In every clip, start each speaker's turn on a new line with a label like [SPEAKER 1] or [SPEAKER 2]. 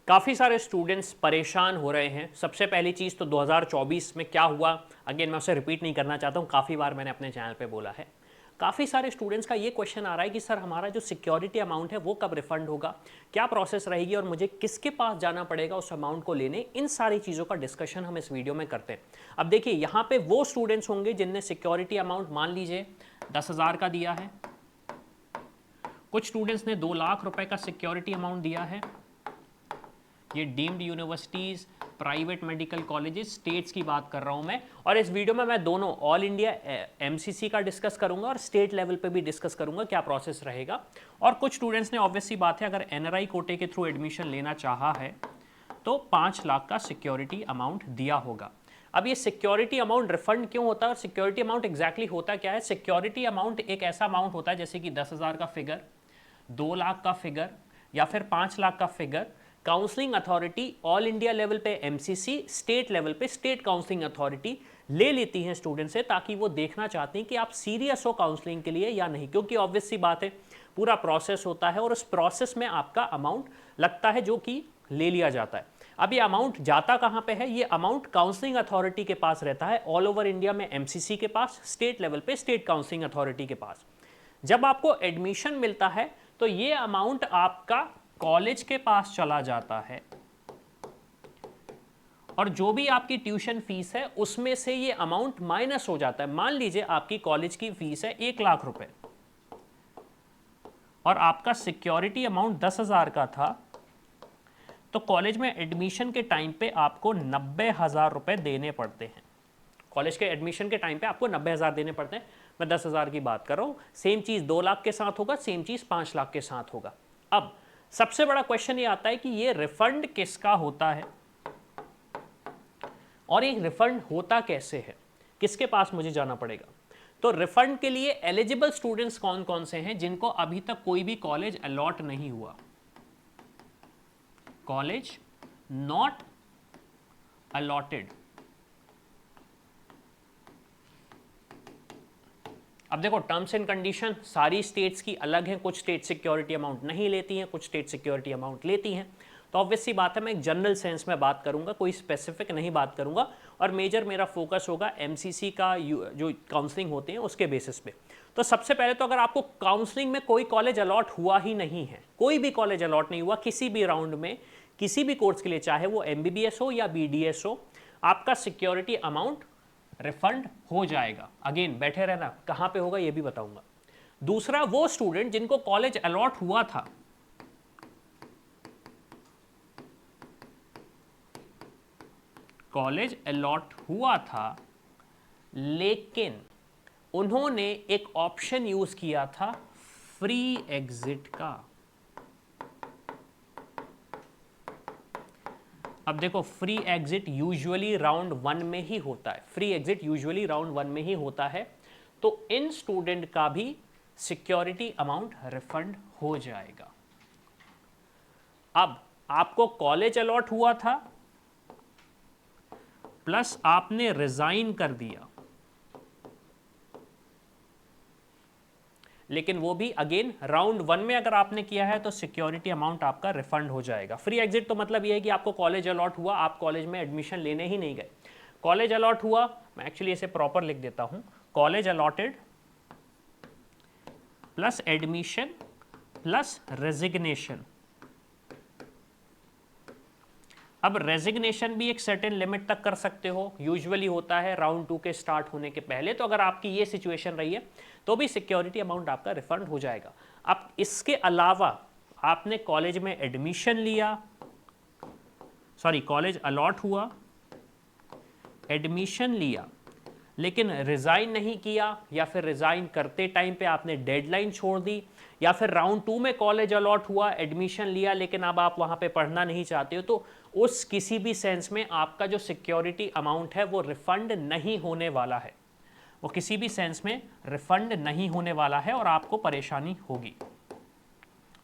[SPEAKER 1] काफ़ी सारे स्टूडेंट्स परेशान हो रहे हैं। सबसे पहली चीज़ तो 2024 में क्या हुआ, अगेन मैं उसे रिपीट नहीं करना चाहता हूँ, काफ़ी बार मैंने अपने चैनल पे बोला है। काफ़ी सारे स्टूडेंट्स का ये क्वेश्चन आ रहा है कि सर हमारा जो सिक्योरिटी अमाउंट है वो कब रिफंड होगा, क्या प्रोसेस रहेगी और मुझे किसके पास जाना पड़ेगा उस अमाउंट को लेने। इन सारी चीज़ों का डिस्कशन हम इस वीडियो में करते हैं। अब देखिए, यहाँ पे वो स्टूडेंट्स होंगे जिनने सिक्योरिटी अमाउंट मान लीजिए 10,000 का दिया है, कुछ स्टूडेंट्स ने 2 लाख रुपए का सिक्योरिटी अमाउंट दिया है। ये deemed universities, private medical colleges, states की बात कर रहा हूं मैं। और इस वीडियो में मैं दोनों ऑल इंडिया एमसीसी का डिस्कस करूंगा और स्टेट लेवल पे भी डिस्कस करूंगा क्या प्रोसेस रहेगा। और कुछ स्टूडेंट्स ने ऑब्वियस सी बात है, अगर एनआरआई कोटे के थ्रू एडमिशन लेना चाहा है तो 5 लाख का सिक्योरिटी अमाउंट दिया होगा। अब ये सिक्योरिटी अमाउंट रिफंड क्यों होता है और सिक्योरिटी अमाउंट एग्जैक्टली होता क्या है? सिक्योरिटी अमाउंट एक ऐसा अमाउंट होता है जैसे कि 10,000 का फिगर, 2 लाख का फिगर या फिर 5 लाख का figure. Counselling authority all India level पे एमसीसी, स्टेट लेवल पे स्टेट काउंसलिंग अथॉरिटी ले लेती हैं स्टूडेंट से, ताकि वो देखना चाहती हैं कि आप सीरियस हो काउंसलिंग के लिए या नहीं। क्योंकि ऑब्वियस सी बात है, पूरा प्रोसेस होता है और उस प्रोसेस में आपका अमाउंट लगता है जो कि ले लिया जाता है। अब ये अमाउंट जाता कहाँ पे है? ये अमाउंट काउंसलिंग अथॉरिटी के पास रहता है, ऑल ओवर इंडिया में एमसीसी के पास, स्टेट लेवल पे स्टेट काउंसलिंग अथॉरिटी के पास। जब आपको एडमिशन मिलता है तो ये अमाउंट आपका कॉलेज के पास चला जाता है और जो भी आपकी ट्यूशन फीस है उसमें से ये अमाउंट माइनस हो जाता है। मान लीजिए आपकी कॉलेज की फीस है 1 लाख रुपए और आपका सिक्योरिटी अमाउंट 10,000 का था, तो कॉलेज में एडमिशन के टाइम पे आपको 90,000 रुपए देने पड़ते हैं। कॉलेज के एडमिशन के टाइम पे आपको 90,000 देने पड़ते हैं। मैं 10,000 की बात कर रहा हूं। सेम चीज 2 लाख के साथ होगा, सेम चीज 5 लाख के साथ होगा। अब सबसे बड़ा क्वेश्चन ये आता है कि ये रिफंड किसका होता है और ये रिफंड होता कैसे है, किसके पास मुझे जाना पड़ेगा। तो रिफंड के लिए एलिजिबल स्टूडेंट्स कौन कौन से हैं? जिनको अभी तक कोई भी कॉलेज अलॉट नहीं हुआ, कॉलेज नॉट अलॉटेड। अब देखो, टर्म्स एंड कंडीशन सारी स्टेट्स की अलग हैं। कुछ स्टेट सिक्योरिटी अमाउंट नहीं लेती हैं, कुछ स्टेट सिक्योरिटी अमाउंट लेती हैं। तो ऑब्वियस सी बात है, मैं एक जनरल सेंस में बात करूंगा, कोई स्पेसिफिक नहीं बात करूंगा। और मेजर मेरा फोकस होगा एमसीसी का जो काउंसलिंग होते हैं उसके बेसिस पे। तो सबसे पहले तो अगर आपको काउंसलिंग में कोई कॉलेज अलॉट हुआ ही नहीं है, कोई भी कॉलेज अलॉट नहीं हुआ किसी भी राउंड में, किसी भी कोर्स के लिए, चाहे वो एमबीबीएस हो या बीडीएस हो, आपका सिक्योरिटी अमाउंट रिफंड हो जाएगा। अगेन बैठे रहना, कहां पे होगा ये भी बताऊंगा। दूसरा, वो स्टूडेंट जिनको कॉलेज अलॉट हुआ था, कॉलेज अलॉट हुआ था लेकिन उन्होंने एक ऑप्शन यूज किया था फ्री एग्जिट का। अब देखो, फ्री एग्जिट यूजुअली राउंड 1 में ही होता है, फ्री एग्जिट यूजुअली राउंड 1 में ही होता है। तो इन स्टूडेंट का भी सिक्योरिटी अमाउंट रिफंड हो जाएगा। अब आपको कॉलेज अलॉट हुआ था प्लस आपने रिजाइन कर दिया, लेकिन वो भी अगेन राउंड 1 में अगर आपने किया है तो सिक्योरिटी अमाउंट आपका रिफंड हो जाएगा। फ्री एग्जिट तो मतलब ये है कि आपको कॉलेज अलॉट हुआ, आप कॉलेज में एडमिशन लेने ही नहीं गए। कॉलेज अलॉट हुआ, मैं एक्चुअली इसे प्रॉपर लिख देता हूं, college allotted plus admission plus resignation. अब रेजिग्नेशन भी एक सर्टेन लिमिट तक कर सकते हो, यूजुअली होता है राउंड 2 के स्टार्ट होने के पहले। तो अगर आपकी ये सिचुएशन रही है तो भी सिक्योरिटी अमाउंट आपका रिफंड हो जाएगा। अब इसके अलावा आपने कॉलेज में एडमिशन लिया, सॉरी कॉलेज अलॉट हुआ, एडमिशन लिया, लेकिन रिजाइन नहीं किया, या फिर रिजाइन करते टाइम पे आपने डेडलाइन छोड़ दी, या फिर राउंड 2 में कॉलेज अलॉट हुआ, एडमिशन लिया, लेकिन अब आप वहां पे पढ़ना नहीं चाहते हो, तो उस किसी भी सेंस में आपका जो सिक्योरिटी अमाउंट है वो रिफंड नहीं होने वाला है। वो किसी भी सेंस में रिफंड नहीं होने वाला है और आपको परेशानी होगी।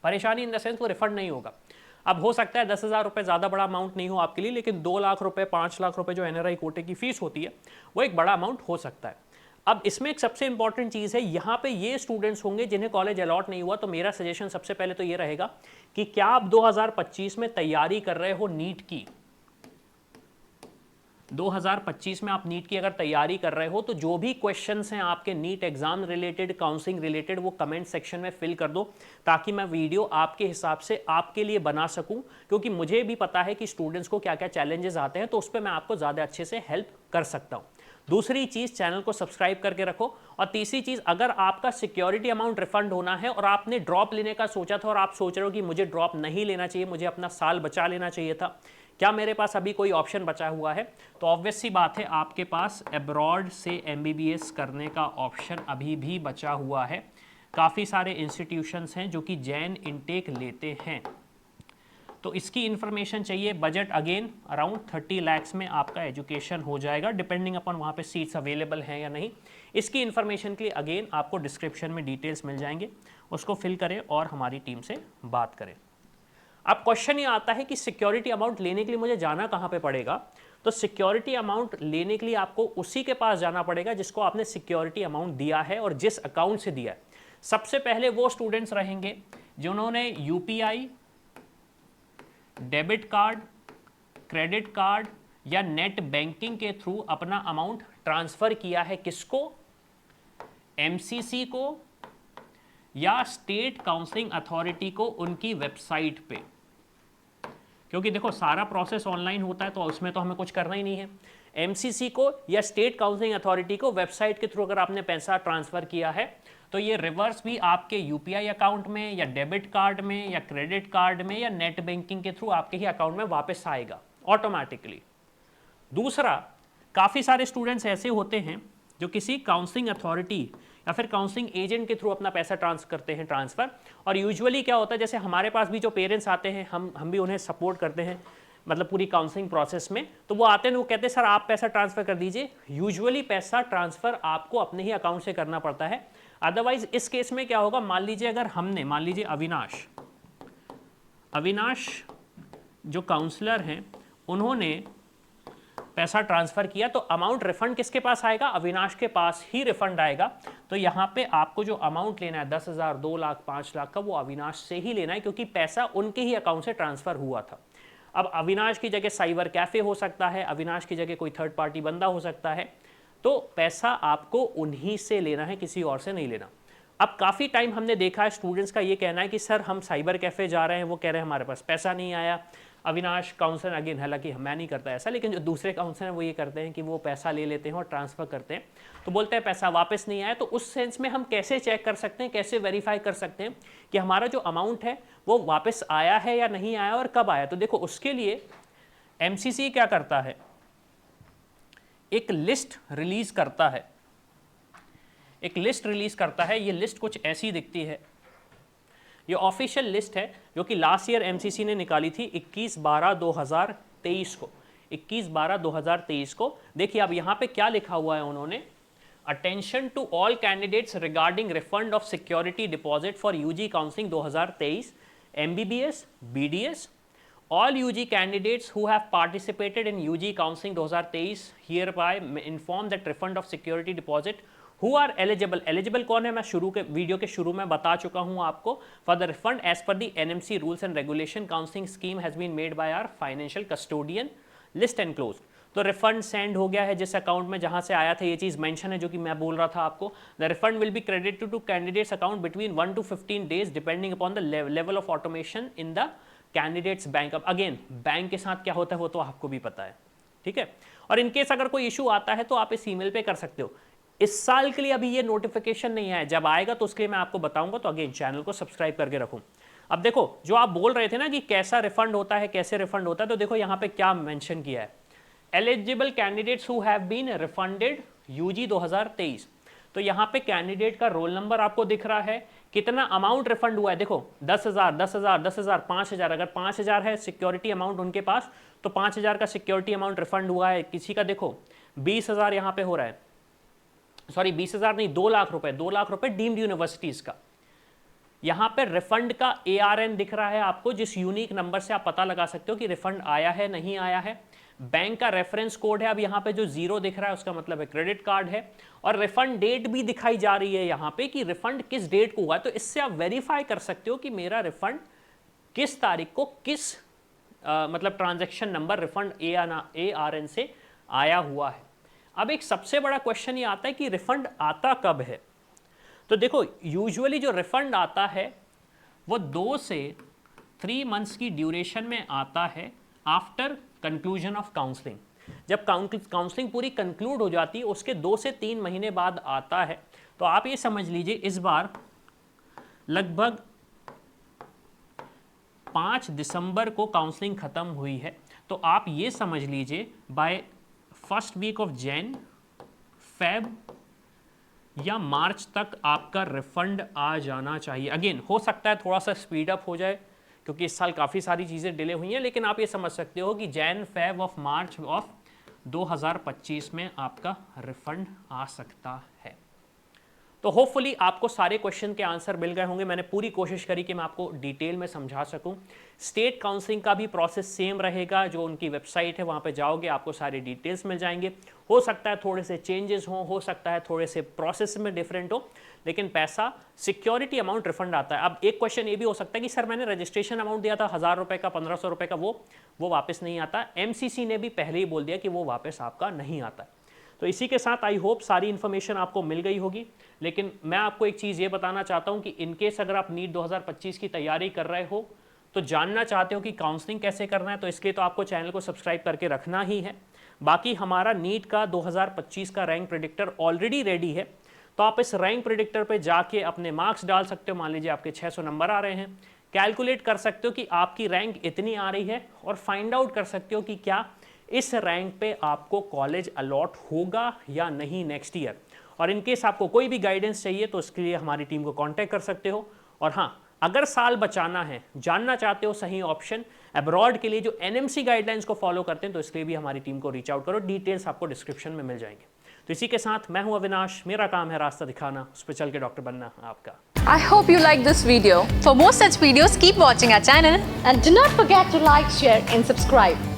[SPEAKER 1] परेशानी इन द सेंस वो रिफंड नहीं होगा। अब हो सकता है 10,000 रुपये ज़्यादा बड़ा अमाउंट नहीं हो आपके लिए, लेकिन 2 लाख रुपए, 5 लाख रुपए जो एनआरआई कोटे की फीस होती है वो एक बड़ा अमाउंट हो सकता है। अब इसमें एक सबसे इंपॉर्टेंट चीज़ है, यहाँ पे ये स्टूडेंट्स होंगे जिन्हें कॉलेज अलॉट नहीं हुआ, तो मेरा सजेशन सबसे पहले तो ये रहेगा कि क्या आप 2025 में तैयारी कर रहे हो नीट की, 2025 में आप नीट की अगर तैयारी कर रहे हो तो जो भी क्वेश्चंस हैं आपके NEET exam related, counselling related, वो कमेंट सेक्शन में फिल कर दो, ताकि मैं वीडियो आपके हिसाब से आपके लिए बना सकूं, क्योंकि मुझे भी पता है कि स्टूडेंट्स को क्या क्या चैलेंजेस आते हैं, तो उस पर मैं आपको ज़्यादा अच्छे से हेल्प कर सकता हूं। दूसरी चीज़, चैनल को सब्सक्राइब करके रखो। और तीसरी चीज़, अगर आपका सिक्योरिटी अमाउंट रिफंड होना है और आपने ड्रॉप लेने का सोचा था और आप सोच रहे हो कि मुझे ड्रॉप नहीं लेना चाहिए, मुझे अपना साल बचा लेना चाहिए था, क्या मेरे पास अभी कोई ऑप्शन बचा हुआ है, तो ऑब्वियस सी बात है आपके पास अब्रॉड से MBBS करने का ऑप्शन अभी भी बचा हुआ है। काफ़ी सारे इंस्टीट्यूशंस हैं जो कि जैन इनटेक लेते हैं, तो इसकी इन्फॉर्मेशन चाहिए। बजट अगेन अराउंड 30 लाख्स में आपका एजुकेशन हो जाएगा, डिपेंडिंग अपॉन वहाँ पे सीट्स अवेलेबल हैं या नहीं। इसकी इन्फॉर्मेशन के लिए अगेन आपको डिस्क्रिप्शन में डिटेल्स मिल जाएंगे, उसको फिल करें और हमारी टीम से बात करें। अब क्वेश्चन ये आता है कि सिक्योरिटी अमाउंट लेने के लिए मुझे जाना कहाँ पे पड़ेगा, तो सिक्योरिटी अमाउंट लेने के लिए आपको उसी के पास जाना पड़ेगा जिसको आपने सिक्योरिटी अमाउंट दिया है और जिस अकाउंट से दिया है। सबसे पहले वो स्टूडेंट्स रहेंगे जिन्होंने UPI, debit card, credit card या नेट बैंकिंग के थ्रू अपना अमाउंट ट्रांसफर किया है। किसको? MCC को या स्टेट काउंसलिंग अथॉरिटी को उनकी वेबसाइट पे, क्योंकि देखो सारा प्रोसेस ऑनलाइन होता है तो उसमें तो हमें कुछ करना ही नहीं है। MCC को या स्टेट काउंसलिंग अथॉरिटी को वेबसाइट के थ्रू अगर आपने पैसा ट्रांसफर किया है तो ये रिवर्स भी आपके UPI अकाउंट में या डेबिट कार्ड में या क्रेडिट कार्ड में या नेट बैंकिंग के थ्रू आपके ही अकाउंट में वापस आएगा ऑटोमेटिकली। दूसरा, काफ़ी सारे स्टूडेंट्स ऐसे होते हैं जो किसी काउंसलिंग अथॉरिटी या फिर काउंसलिंग एजेंट के थ्रू अपना पैसा करते हैं ट्रांसफ़र। और यूजुअली क्या होता है, जैसे हमारे पास भी जो पेरेंट्स आते हैं, हम भी उन्हें सपोर्ट करते हैं, मतलब पूरी काउंसलिंग प्रोसेस में, तो वो आते हैं, वो कहते हैं सर आप पैसा ट्रांसफ़र कर दीजिए। यूजुअली पैसा ट्रांसफ़र आपको अपने ही अकाउंट से करना पड़ता है। अदरवाइज इस केस में क्या होगा, मान लीजिए अगर हमने, मान लीजिए अविनाश जो काउंसलर हैं उन्होंने पैसा ट्रांसफ़र किया, तो अमाउंट रिफंड किसके पास आएगा? अविनाश के पास ही रिफंड आएगा। तो यहाँ पे आपको जो अमाउंट लेना है 10,000, 2 लाख, 5 लाख का, वो अविनाश से ही लेना है, क्योंकि पैसा उनके ही अकाउंट से ट्रांसफ़र हुआ था। अब अविनाश की जगह साइबर कैफ़े हो सकता है, अविनाश की जगह कोई थर्ड पार्टी बंदा हो सकता है, तो पैसा आपको उन्हीं से लेना है, किसी और से नहीं लेना। अब काफ़ी टाइम हमने देखा है स्टूडेंट्स का ये कहना है कि सर हम साइबर कैफ़े जा रहे हैं, वो कह रहे हैं हमारे पास पैसा नहीं आया। अविनाश काउंसलर, अगेन हालांकि मैं नहीं करता ऐसा, लेकिन जो दूसरे काउंसलर हैं वो ये करते हैं कि वो पैसा ले लेते हैं और ट्रांसफ़र करते हैं, तो बोलते हैं पैसा वापस नहीं आया। तो उस सेंस में हम कैसे चेक कर सकते हैं, कैसे वेरीफाई कर सकते हैं कि हमारा जो अमाउंट है वो वापस आया है या नहीं आया और कब आया? तो देखो उसके लिए MCC क्या करता है, एक लिस्ट रिलीज करता है, ये लिस्ट कुछ ऐसी दिखती है। ये ऑफिशियल लिस्ट है जो कि लास्ट ईयर MCC ने निकाली थी 21/12/2023 को, 21/12/2023 को। देखिए अब यहाँ पे क्या लिखा हुआ है उन्होंने, attention to all candidates regarding refund of security deposit for UG counselling 2023 MBBS BDS। All UG candidates who have participated in UG counseling 2023 hereby inform that refund of security deposit who are eligible कौन है, मैं video के शुरू में बता चुका हूं आपको। For the refund as per the NMC rules and regulation, counseling scheme has been made by our financial custodian, list enclosed। तो रिफंड सेंड हो गया है जिस अकाउंट में जहां से आया था, ये चीज़ मेंशन है जो कि मैं बोल रहा था आपको। The refund will be credited to candidates account between 1 to 15 days depending upon the level of automation in the candidates bank. अब अगेन बैंक के साथ क्या होता है वो तो आपको भी पता है, ठीक है। और इनकेस अगर कोई इशू आता है तो आप इस ईमेल पे कर सकते हो। इस साल के लिए अभी ये नोटिफिकेशन नहीं आया, जब आएगा तो उसके लिए मैं आपको बताऊंगा, तो अगेन चैनल को सब्सक्राइब करके रखूं। अब देखो जो आप बोल रहे थे ना कि कैसा रिफंड होता है, कैसे रिफंड होता है, तो देखो यहाँ पे क्या मेंशन किया है, eligible candidates who have been refunded UG 2023। तो यहाँ पे कैंडिडेट का रोल नंबर आपको दिख रहा है, कितना अमाउंट रिफंड हुआ है, देखो 10,000, 10,000, 10,000, 5,000। अगर 5,000 है सिक्योरिटी अमाउंट उनके पास, तो 5,000 का सिक्योरिटी अमाउंट रिफंड हुआ है। किसी का देखो 20,000 यहाँ पे हो रहा है, सॉरी 20,000 नहीं, 2 लाख रुपए, 2 लाख रुपए डीम्ड यूनिवर्सिटीज का। यहाँ पे रिफंड का ARN दिख रहा है आपको, जिस यूनिक नंबर से आप पता लगा सकते हो कि रिफंड आया है नहीं आया है। बैंक का रेफरेंस कोड है, अब यहाँ पे जो 0 दिख रहा है उसका मतलब है क्रेडिट कार्ड है, और रिफंड डेट भी दिखाई जा रही है यहाँ पे कि रिफंड किस डेट को हुआ है। तो इससे आप वेरीफाई कर सकते हो कि मेरा रिफंड किस तारीख को किस मतलब ट्रांजैक्शन नंबर रिफंड ARN से आया हुआ है। अब एक सबसे बड़ा क्वेश्चन ये आता है कि रिफंड आता कब है। तो देखो यूजुअली जो रिफंड आता है वो 2 से 3 मंथ्स की ड्यूरेशन में आता है आफ्टर कंक्लूजन ऑफ काउंसलिंग। जब काउंसलिंग पूरी कंक्लूड हो जाती है उसके 2 से 3 महीने बाद आता है। तो आप ये समझ लीजिए इस बार लगभग 5 दिसंबर को काउंसलिंग खत्म हुई है, तो आप ये समझ लीजिए by first week of Jan, Feb या मार्च तक आपका रिफंड आ जाना चाहिए। अगेन हो सकता है थोड़ा सा स्पीड अप हो जाए क्योंकि इस साल काफ़ी सारी चीज़ें डिले हुई हैं, लेकिन आप ये समझ सकते हो कि Jain, Feb of March of 2025 में आपका रिफंड आ सकता है। तो होपफुली आपको सारे क्वेश्चन के आंसर मिल गए होंगे। मैंने पूरी कोशिश करी कि मैं आपको डिटेल में समझा सकूं। स्टेट काउंसलिंग का भी प्रोसेस सेम रहेगा, जो उनकी वेबसाइट है वहाँ पे जाओगे आपको सारे डिटेल्स मिल जाएंगे। हो सकता है थोड़े से चेंजेस हो सकता है थोड़े से प्रोसेस में डिफरेंट हो, लेकिन पैसा सिक्योरिटी अमाउंट रिफंड आता है। अब एक क्वेश्चन ये भी हो सकता है कि सर मैंने रजिस्ट्रेशन अमाउंट दिया था 1000 रुपये का, 1500 रुपये का, वो वापस नहीं आता। MCC ने भी पहले ही बोल दिया कि वो वापस आपका नहीं आता। तो इसी के साथ आई होप सारी इन्फॉर्मेशन आपको मिल गई होगी। लेकिन मैं आपको एक चीज़ ये बताना चाहता हूँ कि इनकेस अगर आप नीट 2025 की तैयारी कर रहे हो तो जानना चाहते हो कि काउंसलिंग कैसे करना है, तो इसके लिए तो आपको चैनल को सब्सक्राइब करके रखना ही है। बाकी हमारा नीट का 2025 का रैंक प्रेडिक्टर ऑलरेडी रेडी है, तो आप इस रैंक प्रेडिक्टर पे जाके अपने मार्क्स डाल सकते हो। मान लीजिए आपके 600 नंबर आ रहे हैं, कैलकुलेट कर सकते हो कि आपकी रैंक इतनी आ रही है और फाइंड आउट कर सकते हो कि क्या इस रैंक पे आपको कॉलेज अलॉट होगा या नहीं नेक्स्ट ईयर। और इनकेस आपको कोई भी गाइडेंस चाहिए तो इसके लिए हमारी टीम को कांटेक्ट कर सकते हो। और हाँ, अगर साल बचाना है, जानना चाहते हो सही ऑप्शन अब्रॉड के लिए जो NMC गाइडलाइंस को फॉलो करते हैं, तो इसके लिए भी हमारी टीम को रीच आउट करो। डिटेल्स आपको डिस्क्रिप्शन में मिल जाएंगे। तो इसी के साथ मैं हूं अविनाश, मेरा काम है रास्ता दिखाना, उस पर चल के डॉक्टर बनना आपका।
[SPEAKER 2] I hope you like this video. For more such videos, keep watching our channel
[SPEAKER 3] and do not forget to like, share and subscribe.